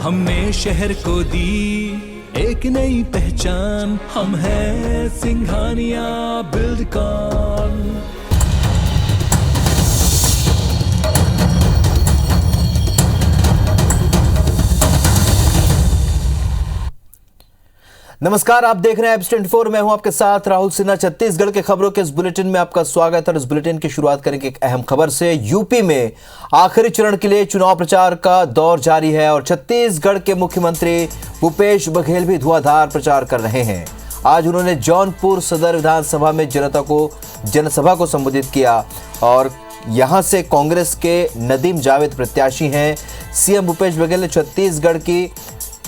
हमने शहर को दी एक नई पहचान, हम हैं सिंघानिया बिल्डकॉन। नमस्कार, आप देख रहे हैं एब्स24। मैं हूं आपके साथ राहुल सिन्हा। छत्तीसगढ़ के खबरों के इस बुलेटिन में आपका स्वागत है और इस बुलेटिन की शुरुआत करेंगे एक अहम खबर से। यूपी में आखिरी चरण के लिए चुनाव प्रचार का दौर जारी है और छत्तीसगढ़ के मुख्यमंत्री भूपेश बघेल भी धुआंधार प्रचार कर रहे हैं। आज उन्होंने जौनपुर सदर विधानसभा में जनसभा को संबोधित किया और यहां से कांग्रेस के नदीम जावेद प्रत्याशी हैं। सीएम भूपेश बघेल ने छत्तीसगढ़ की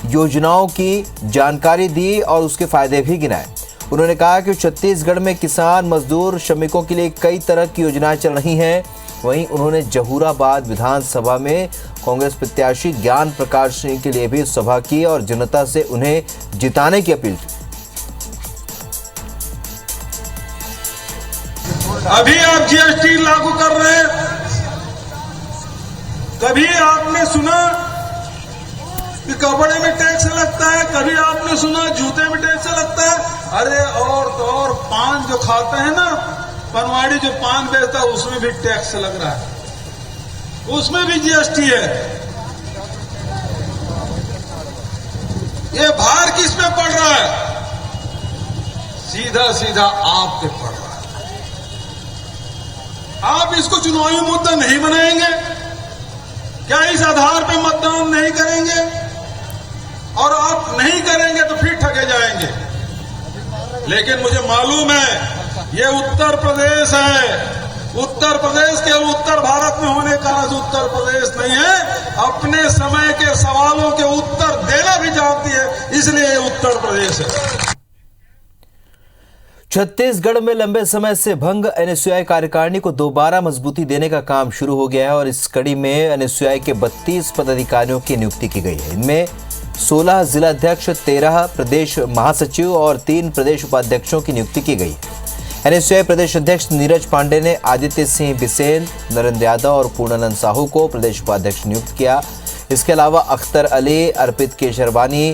योजनाओं की जानकारी दी और उसके फायदे भी गिनाए। उन्होंने कहा कि छत्तीसगढ़ में किसान, मजदूर, श्रमिकों के लिए कई तरह की योजनाएं चल रही हैं। वहीं उन्होंने जहूराबाद विधानसभा में कांग्रेस प्रत्याशी ज्ञान प्रकाश सिंह के लिए भी सभा की और जनता से उन्हें जिताने की अपील की। अभी आप जीएसटी लागू कर रहे हैं, कभी आपने सुना कि कपड़े में टैक्स लगता है, कभी आपने सुना जूते में टैक्स लगता है। अरे और तो और पान जो खाते हैं ना, पनवाड़ी जो पान बेचता है उसमें भी टैक्स लग रहा है, उसमें भी जीएसटी है। ये भार किस पे पड़ रहा है? सीधा सीधा आप पे पड़ रहा है। आप इसको चुनावी मुद्दा नहीं बनाएंगे क्या? इस आधार पे मतदान नहीं करेंगे? और आप नहीं करेंगे तो फिर ठगे जाएंगे। लेकिन मुझे मालूम है ये उत्तर प्रदेश है। उत्तर प्रदेश केवल उत्तर भारत में होने का उत्तर प्रदेश नहीं है, अपने समय के सवालों के उत्तर देना भी जानती है, इसलिए ये उत्तर प्रदेश है। छत्तीसगढ़ में लंबे समय से भंग एनएसयूआई कार्यकारिणी को दोबारा मजबूती देने का काम शुरू हो गया है और इस कड़ी में एनएसयूआई के 32 पदाधिकारियों की नियुक्ति की गई है। इनमें 16 जिलाध्यक्ष, 13 प्रदेश महासचिव और 3 प्रदेश उपाध्यक्षों की नियुक्ति की गई है। एनएसयूआई प्रदेश अध्यक्ष नीरज पांडे ने आदित्य सिंह बिसेन, नरेंद्र यादव और पूर्णानंद साहू को प्रदेश उपाध्यक्ष नियुक्त किया। इसके अलावा अख्तर अली, अर्पित केशरवानी,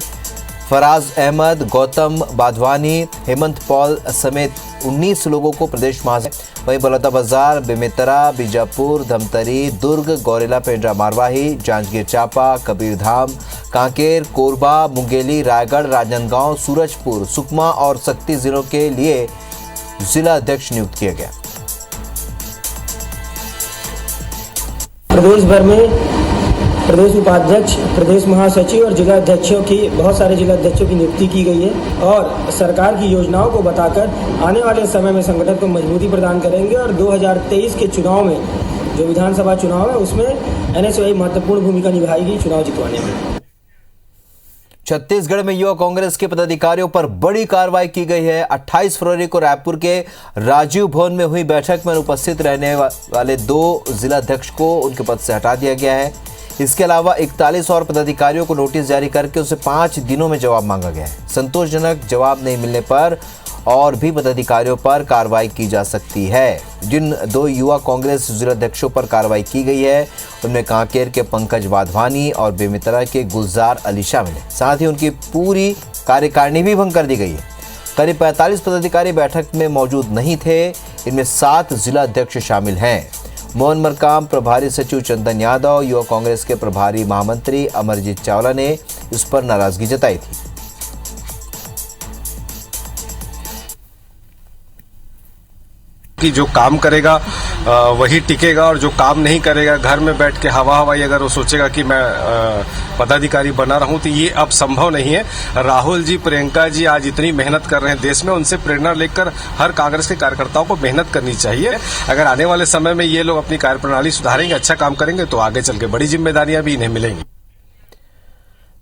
फराज अहमद, गौतम बाधवानी, हेमंत पॉल समेत 19 लोगों को प्रदेश महासचिव। वहीं बलौदाबाजार, बेमेतरा, बीजापुर, धमतरी, दुर्ग, गौरेला, पेंड्रा मारवाही, जांजगीर चांपा, कबीरधाम, कांकेर, कोरबा, मुंगेली, रायगढ़, राजनांदगांव, सूरजपुर, सुकमा और शक्ति जिलों के लिए जिला अध्यक्ष नियुक्त किया गया। प्रदेश भर में प्रदेश उपाध्यक्ष, प्रदेश महासचिव और जिला अध्यक्षों की बहुत सारे जिला अध्यक्षों की नियुक्ति की गई है और सरकार की योजनाओं को बताकर आने वाले समय में संगठन को मजबूती प्रदान करेंगे और 2023 के चुनाव में जो विधानसभा चुनाव है उसमें एनएसयूआई महत्वपूर्ण भूमिका निभाएगी चुनाव जितवाने में। छत्तीसगढ़ में युवा कांग्रेस के पदाधिकारियों पर बड़ी कार्रवाई की गई है। 28 फरवरी को रायपुर के राजीव भवन में हुई बैठक में अनुपस्थित रहने वाले 2 जिलाध्यक्ष को उनके पद से हटा दिया गया है। इसके अलावा 41 और पदाधिकारियों को नोटिस जारी करके उसे 5 दिनों में जवाब मांगा गया है। संतोषजनक जवाब नहीं मिलने पर और भी पदाधिकारियों पर कार्रवाई की जा सकती है। जिन 2 युवा कांग्रेस जिलाध्यक्षों पर कार्रवाई की गई है उनमें कांकेर के पंकज वाधवानी और बेमेतरा के गुलजार अली शामिल है। साथ ही उनकी पूरी कार्यकारिणी भी भंग कर दी गई है। करीब 45 पदाधिकारी बैठक में मौजूद नहीं थे। इनमें 7 जिलाध्यक्ष शामिल हैं। मोहन मरकाम, प्रभारी सचिव चंदन यादव, युवा कांग्रेस के प्रभारी महामंत्री अमरजीत चावला ने इस पर नाराजगी जताई थी। कि जो काम करेगा वही टिकेगा और जो काम नहीं करेगा, घर में बैठ के हवाई अगर वो सोचेगा कि मैं पदाधिकारी बना रहा हूं, तो ये अब संभव नहीं है। राहुल जी, प्रियंका जी आज इतनी मेहनत कर रहे हैं देश में, उनसे प्रेरणा लेकर हर कांग्रेस के कार्यकर्ताओं को मेहनत करनी चाहिए। अगर आने वाले समय में ये लोग अपनी कार्यप्रणाली सुधारेंगे, अच्छा काम करेंगे, तो आगे चल के बड़ी जिम्मेदारियां भी इन्हें मिलेंगी।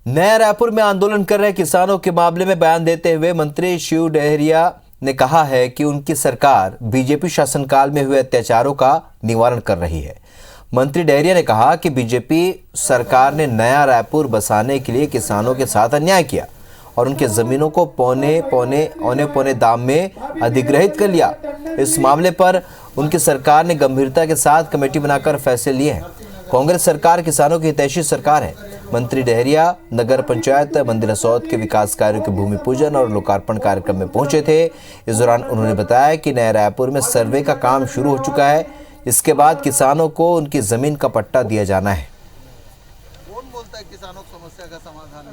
नया रायपुर में आंदोलन कर रहे किसानों के मामले में बयान देते हुए मंत्री शिव डहरिया ने कहा है कि उनकी सरकार बीजेपी शासनकाल में हुए अत्याचारों का निवारण कर रही है। मंत्री डहरिया ने कहा कि बीजेपी सरकार ने नया रायपुर बसाने के लिए किसानों के साथ अन्याय किया और उनके जमीनों को पौने दाम में अधिग्रहित कर लिया। इस मामले पर उनकी सरकार ने गंभीरता के साथ कमेटी बनाकर फैसले लिए हैं। कांग्रेस सरकार किसानों की हितैषी सरकार है मंत्री डहरिया नगर पंचायत मंदिर हसौद के विकास कार्यों के भूमि पूजन और लोकार्पण कार्यक्रम में पहुंचे थे। इस दौरान उन्होंने बताया कि नया रायपुर में सर्वे का काम शुरू हो चुका है। इसके बाद किसानों को उनकी जमीन का पट्टा दिया जाना है। कौन बोलता है किसानों की समस्या का समाधान?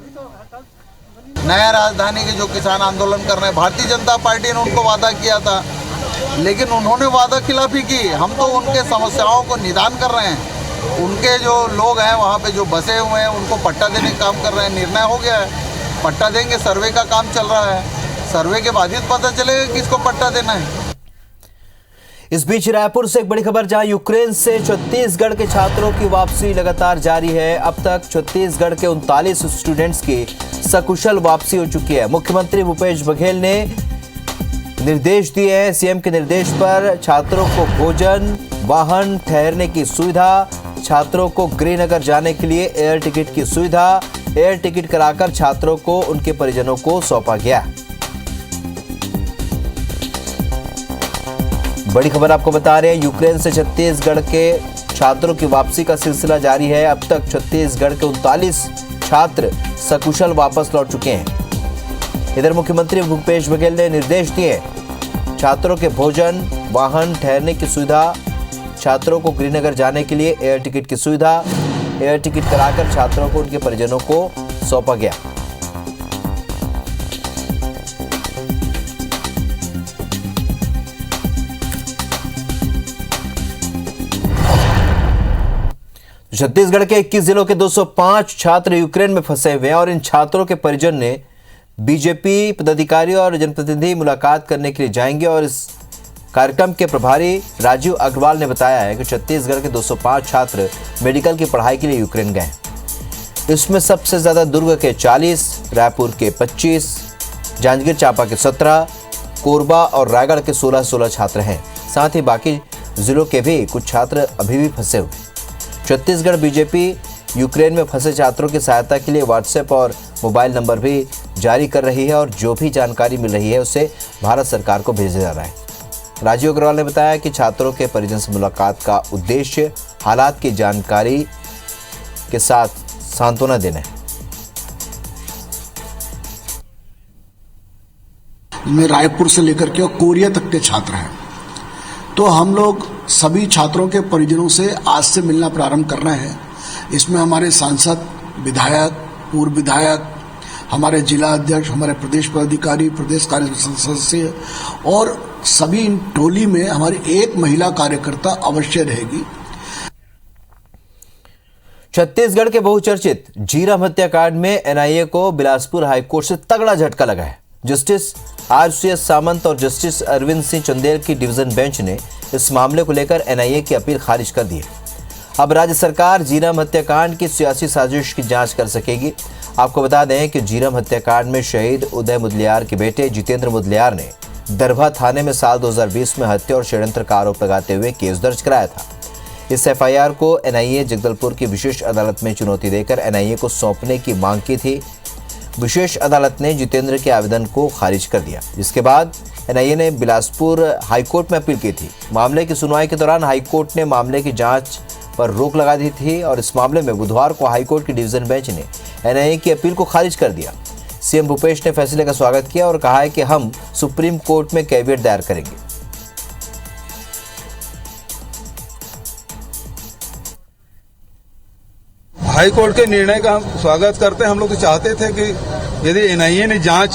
नया राजधानी के जो किसान आंदोलन कर रहे हैं, भारतीय जनता पार्टी ने उनको वादा किया था, लेकिन उन्होंने वादा खिलाफी की। हम तो उनके समस्याओं को निदान कर रहे हैं। उनके जो लोग हैं वहाँ पे जो बसे हुए हैं उनको पट्टा देने का काम कर रहे हैं। निर्णय हो गया है, पट्टा देंगे। सर्वे का काम चल रहा है, सर्वे के बाद ही पता चलेगा किसको पट्टा देना है। इस बीच रायपुर से एक बड़ी खबर, जहां यूक्रेन से छत्तीसगढ़ के छात्रों की वापसी लगातार जारी है। अब तक छत्तीसगढ़ के 39 स्टूडेंट्स की सकुशल वापसी हो चुकी है। मुख्यमंत्री भूपेश बघेल ने निर्देश दिए हैं। सीएम के निर्देश पर छात्रों को भोजन, वाहन, ठहरने की सुविधा, छात्रों को गृहनगर जाने के लिए एयर टिकट की सुविधा, एयर टिकट कराकर छात्रों को उनके परिजनों को सौंपा गया। बड़ी खबर आपको बता रहे हैं, यूक्रेन से छत्तीसगढ़ के छात्रों की वापसी का सिलसिला जारी है। अब तक छत्तीसगढ़ के 39 छात्र सकुशल वापस लौट चुके हैं। इधर मुख्यमंत्री भूपेश बघेल ने निर्देश दिए, छात्रों के भोजन, वाहन, ठहरने की सुविधा, छात्रों को गृहनगर जाने के लिए एयर टिकट की सुविधा, एयर टिकट कराकर छात्रों को उनके परिजनों को सौंपा गया। छत्तीसगढ़ के 21 जिलों के 205 छात्र यूक्रेन में फंसे हुए हैं और इन छात्रों के परिजन ने बीजेपी पदाधिकारी और जनप्रतिनिधि मुलाकात करने के लिए जाएंगे। और इस कार्यक्रम के प्रभारी राजीव अग्रवाल ने बताया है कि छत्तीसगढ़ के 205 छात्र मेडिकल की पढ़ाई के लिए यूक्रेन गए। इसमें सबसे ज्यादा दुर्ग के 40, रायपुर के 25, जांजगीर चांपा के 17, कोरबा और रायगढ़ के 16 छात्र हैं। साथ ही बाकी जिलों के भी कुछ छात्र अभी भी फंसे हुए। छत्तीसगढ़ बीजेपी यूक्रेन में फंसे छात्रों की सहायता के लिए व्हाट्सएप और मोबाइल नंबर भी जारी कर रही है और जो भी जानकारी मिल रही है उसे भारत सरकार को भेजा जा रहा है। राजीव अग्रवाल ने बताया कि छात्रों के परिजन से मुलाकात का उद्देश्य हालात की जानकारी के साथ सांत्वना देना है। में रायपुर से लेकर के कोरिया तक के छात्र हैं, तो हम लोग सभी छात्रों के परिजनों से आज से मिलना प्रारंभ कर रहे हैं। इसमें हमारे सांसद, विधायक, पूर्व विधायक, हमारे जिला अध्यक्ष, हमारे प्रदेश पदाधिकारी, प्रदेश कार्य सदस्य और सभी इन टोली में हमारी एक महिला कार्यकर्ता अवश्य रहेगी। छत्तीसगढ़ के बहुचर्चित झीरम हत्याकांड में एनआईए को बिलासपुर हाईकोर्ट से तगड़ा झटका लगा है। जस्टिस आरसीएस सामंत और जस्टिस अरविंद सिंह चंदेल की डिवीजन बेंच ने इस मामले को लेकर एनआईए की अपील खारिज कर दी है। अब राज्य सरकार झीरम हत्याकांड की सियासी साजिश की जांच कर सकेगी। आपको बता दें कि झीरम हत्याकांड में शहीद उदय मुदलियार के बेटे जितेंद्र मुदलियार ने दरभा थाने में साल 2020 में हत्या और षड्यंत्र का आरोप लगाते हुए केस दर्ज कराया था। इस एफआईआर को एनआईए जगदलपुर की विशेष अदालत में चुनौती देकर एनआईए को सौंपने की मांग की थी। विशेष अदालत ने जितेंद्र के आवेदन को खारिज कर दिया। इसके बाद एनआईए ने बिलासपुर हाईकोर्ट में अपील की थी। मामले की सुनवाई के दौरान हाईकोर्ट ने मामले की जांच पर रोक लगा दी थी और इस मामले में बुधवार को हाईकोर्ट की डिवीजन बेंच ने एनआईए की अपील को खारिज कर दिया। सीएम भूपेश ने फैसले का स्वागत किया और कहा है कि हम सुप्रीम कोर्ट में कैविएट दायर करेंगे। हाई कोर्ट के निर्णय का हम स्वागत करते हैं। हम लोग तो चाहते थे कि यदि एनआईए ने जांच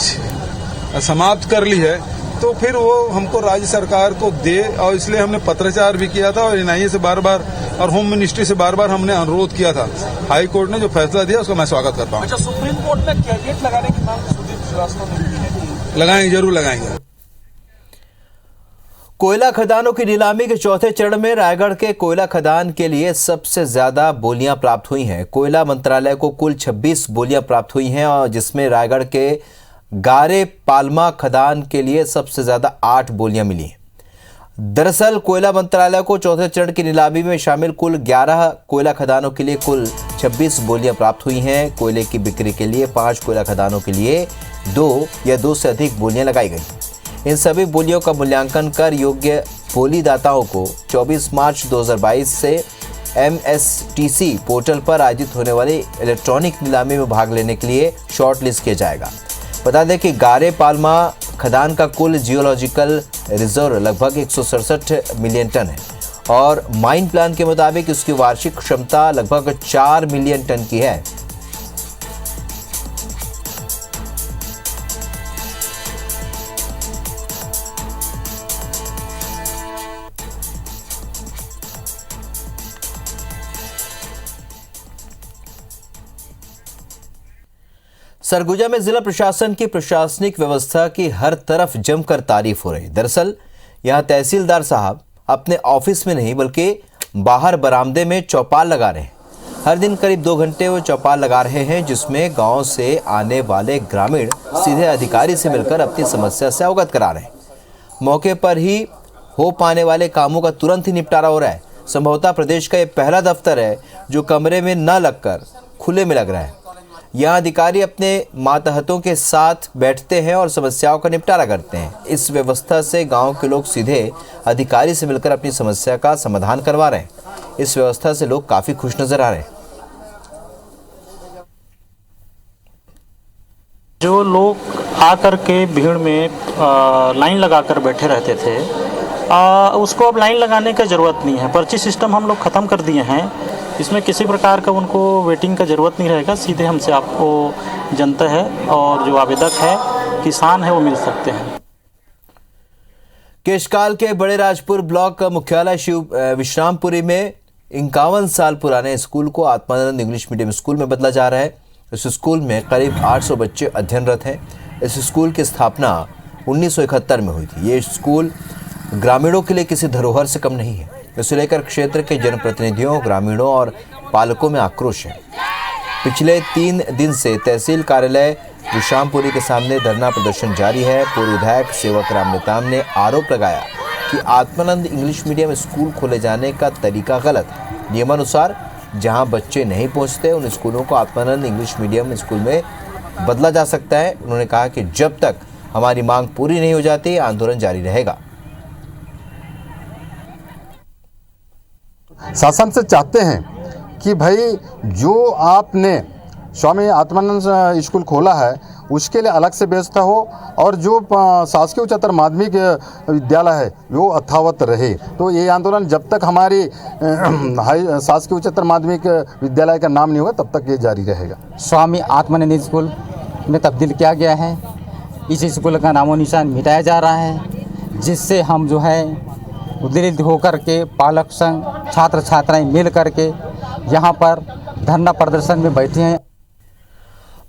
समाप्त कर ली है तो फिर वो हमको राज्य सरकार को दे, और इसलिए हमने पत्राचार भी किया था और एनआईए से बार बार और होम मिनिस्ट्री से बार बार हमने अनुरोध किया था। हाई कोर्ट ने जो फैसला दिया उसका मैं स्वागत करता हूँ। अच्छा, सुप्रीम कोर्ट में कैविएट लगाने की मांग सुदीप श्रीवास्तव ने की है। लगाएंगे, जरूर लगाएंगे। कोयला खदानों की नीलामी के चौथे चरण में रायगढ़ के कोयला खदान के लिए सबसे ज्यादा बोलियां प्राप्त हुई हैं। कोयला मंत्रालय को कुल 26 बोलियां प्राप्त हुई हैं और जिसमें रायगढ़ के गारे पालमा खदान के लिए सबसे ज्यादा 8 बोलियां मिली हैं। दरअसल कोयला मंत्रालय को चौथे चरण की नीलामी में शामिल कुल 11 कोयला खदानों के लिए कुल 26 बोलियां प्राप्त हुई हैं। कोयले की बिक्री के लिए 5 कोयला खदानों के लिए 2 या 2 से अधिक बोलियां लगाई गई। इन सभी बोलियों का मूल्यांकन कर योग्य बोलीदाताओं को 24 मार्च 2022 से MSTC पोर्टल पर आयोजित होने वाली इलेक्ट्रॉनिक नीलामी में भाग लेने के लिए शॉर्ट लिस्ट किया जाएगा। बता दें कि गारे पाल्मा खदान का कुल जियोलॉजिकल रिजर्व लगभग 167 मिलियन टन है और माइन प्लान के मुताबिक इसकी वार्षिक क्षमता लगभग 4 मिलियन टन की है। सरगुजा में जिला प्रशासन की प्रशासनिक व्यवस्था की हर तरफ जमकर तारीफ हो रही। दरअसल यहां तहसीलदार साहब अपने ऑफिस में नहीं बल्कि बाहर बरामदे में चौपाल लगा रहे हैं। हर दिन करीब 2 घंटे वो चौपाल लगा रहे हैं, जिसमें गांव से आने वाले ग्रामीण सीधे अधिकारी से मिलकर अपनी समस्या से अवगत करा रहे हैं। मौके पर ही हो पाने वाले कामों का तुरंत ही निपटारा हो रहा है। संभवतः प्रदेश का ये पहला दफ्तर है जो कमरे में न लगकर खुले में लग रहा है। यहाँ अधिकारी अपने मातहतों के साथ बैठते हैं और समस्याओं का निपटारा करते हैं। इस व्यवस्था से गांव के लोग सीधे अधिकारी से मिलकर अपनी समस्या का समाधान करवा रहे हैं। इस व्यवस्था से लोग काफी खुश नजर आ रहे हैं। जो लोग आकर के भीड़ में लाइन लगाकर बैठे रहते थे, उसको अब लाइन लगाने का ज़रूरत नहीं है। पर्ची सिस्टम हम लोग ख़त्म कर दिए हैं। इसमें किसी प्रकार का उनको वेटिंग का ज़रूरत नहीं रहेगा। सीधे हमसे आपको जनता है और जो आवेदक है, किसान है, वो मिल सकते हैं। केशकाल के बड़े राजपुर ब्लॉक का मुख्यालय विश्रामपुरी में 51 साल पुराने स्कूल को आत्मानंद इंग्लिश मीडियम स्कूल में बदला जा रहा है। इस स्कूल में करीब 800 बच्चे अध्ययनरत हैं। इस स्कूल की स्थापना 1971 में हुई थी। ये स्कूल ग्रामीणों के लिए किसी धरोहर से कम नहीं है। इसे लेकर क्षेत्र के जनप्रतिनिधियों, ग्रामीणों और पालकों में आक्रोश है। पिछले 3 दिन से तहसील कार्यालय विश्रामपुरी के सामने धरना प्रदर्शन जारी है। पूर्व विधायक सेवक राम नेताम ने आरोप लगाया कि आत्मानंद इंग्लिश मीडियम स्कूल खोले जाने का तरीका गलत है। नियमानुसार जहां बच्चे नहीं पहुंचते, उन स्कूलों को आत्मानंद इंग्लिश मीडियम स्कूल में बदला जा सकता है। उन्होंने कहा कि जब तक हमारी मांग पूरी नहीं हो जाती, आंदोलन जारी रहेगा। शासन से चाहते हैं कि भाई जो आपने स्वामी आत्मानंद स्कूल खोला है उसके लिए अलग से व्यवस्था हो और जो शासकीय उच्चतर माध्यमिक विद्यालय है वो यथावत रहे। तो ये आंदोलन जब तक हमारी शासकीय उच्चतर माध्यमिक विद्यालय का नाम नहीं होगा तब तक ये जारी रहेगा। स्वामी आत्मानंद स्कूल में तब्दील किया गया है। इस स्कूल का नामो निशान मिटाया जा रहा है, जिससे हम जो है उद्दीलित होकर के पालक संघ, छात्र छात्राएं मिल करके यहाँ पर धरना प्रदर्शन में बैठे हैं।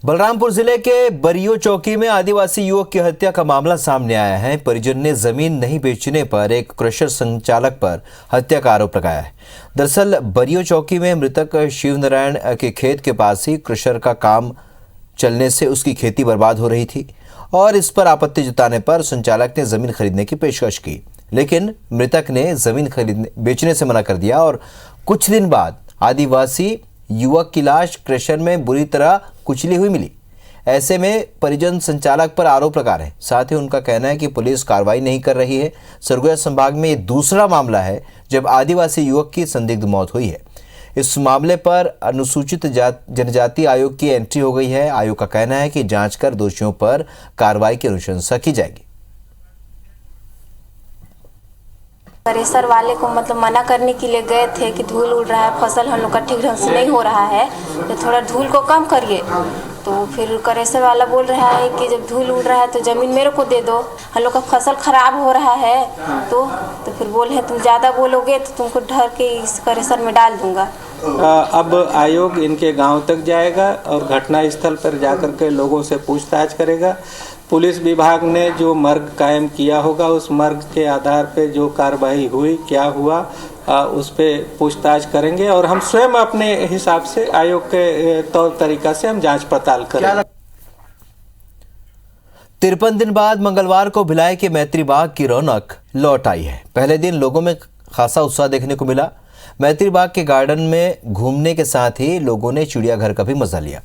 बलरामपुर जिले के बरियो चौकी में आदिवासी युवक की हत्या का मामला सामने आया है। परिजन ने जमीन नहीं बेचने पर एक क्रशर संचालक पर हत्या का आरोप लगाया है। दरअसल बरियो चौकी में मृतक शिव नारायण के खेत के पास ही क्रशर का काम चलने से उसकी खेती बर्बाद हो रही थी और इस पर आपत्ति जताने पर संचालक ने जमीन खरीदने की पेशकश की, लेकिन मृतक ने जमीन बेचने से मना कर दिया और कुछ दिन बाद आदिवासी युवक की लाश क्रशर में बुरी तरह कुचली हुई मिली। ऐसे में परिजन संचालक पर आरोप लगा रहे हैं। साथ ही उनका कहना है कि पुलिस कार्रवाई नहीं कर रही है। सरगुजा संभाग में ये दूसरा मामला है जब आदिवासी युवक की संदिग्ध मौत हुई है। इस मामले पर अनुसूचित जनजाति आयोग की एंट्री हो गई है। आयोग का कहना है कि जांच कर दोषियों पर कार्रवाई की अनुशंसा की जाएगी। थ्रेसर वाले को मतलब मना करने के लिए गए थे कि धूल उड़ रहा है, फसल हम लोग का ठीक ढंग से नहीं हो रहा है, तो थोड़ा धूल को कम करिए। तो फिर थ्रेसर वाला बोल रहा है कि जब धूल उड़ रहा है तो ज़मीन मेरे को दे दो, हम लोग का फसल खराब हो रहा है। तो फिर बोले तुम ज़्यादा बोलोगे तो तुमको ढर के इस थ्रेसर में डाल दूंगा। अब आयोग इनके गांव तक जाएगा और घटना स्थल पर जाकर के लोगों से पूछताछ करेगा। पुलिस विभाग ने जो मर्ग कायम किया होगा उस मर्ग के आधार पे जो कार्रवाई हुई, क्या हुआ, उस पे पूछताछ करेंगे और हम स्वयं अपने हिसाब से आयोग के तौर तरीका से हम जांच पड़ताल करेंगे। 53 दिन बाद मंगलवार को भिलाई के मैत्री बाग की रौनक लौट आई है। पहले दिन लोगों में खासा उत्साह देखने को मिला। मैत्री बाग के गार्डन में घूमने के साथ ही लोगों ने चिड़ियाघर का भी मजा लिया।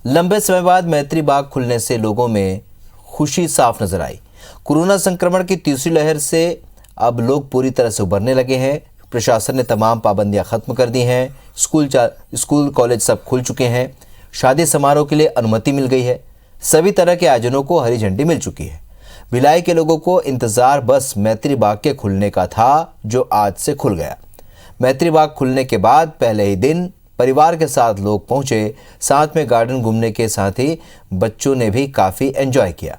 लंबे समय बाद मैत्री बाग खुलने से लोगों में खुशी साफ नजर आई। कोरोना संक्रमण की तीसरी लहर से अब लोग पूरी तरह से उबरने लगे हैं। प्रशासन ने तमाम पाबंदियां खत्म कर दी हैं। स्कूल कॉलेज सब खुल चुके हैं। शादी समारोह के लिए अनुमति मिल गई है। सभी तरह के आयोजनों को हरी झंडी मिल चुकी है। भिलाई के लोगों को इंतजार बस मैत्री बाग के खुलने का था, जो आज से खुल गया। मैत्री बाग खुलने के बाद पहले ही दिन परिवार के साथ लोग पहुंचे। साथ में गार्डन घूमने के साथ ही बच्चों ने भी काफ़ी एंजॉय किया।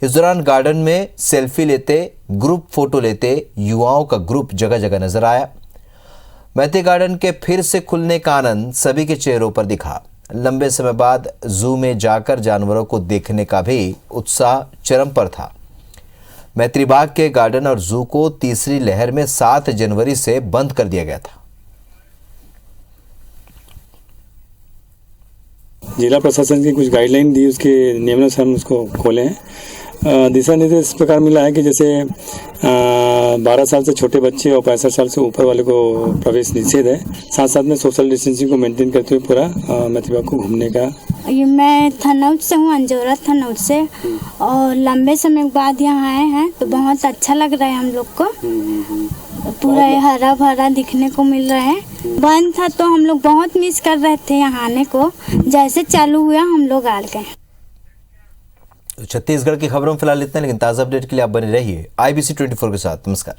इस दौरान गार्डन में सेल्फी लेते, ग्रुप फोटो लेते युवाओं का ग्रुप जगह जगह नजर आया। मैत्री गार्डन के फिर से खुलने का आनंद सभी के चेहरों पर दिखा। लंबे समय बाद जू में जाकर जानवरों को देखने का भी उत्साह चरम पर था। मैत्री बाग के गार्डन और जू को तीसरी लहर में 7 जनवरी से बंद कर दिया गया था। जिला प्रशासन की कुछ गाइडलाइन दी, उसके नियमानुसार हम उसको खोले हैं। दिशा निर्देश इस प्रकार मिला है कि जैसे 12 साल से छोटे बच्चे और 65 साल से ऊपर वाले को प्रवेश निषेध है। साथ साथ में सोशल डिस्टेंसिंग को मेंटेन करते हुए पूरा मैत्री बाग को घूमने का। मैं थनौत से हूँ, अंजोरा थनौत से, और लंबे समय बाद यहाँ आए हैं तो बहुत अच्छा लग रहा है हम लोग को। पूरा हरा भरा दिखने को मिल रहा है। बंद था तो हम लोग बहुत मिस कर रहे थे यहाँ आने को। जैसे चालू हुआ हम लोग आ गए। छत्तीसगढ़ की खबरों में फिलहाल इतना, लेकिन ताज़ा अपडेट के लिए आप बने रहिए IBC 24 के साथ। नमस्कार।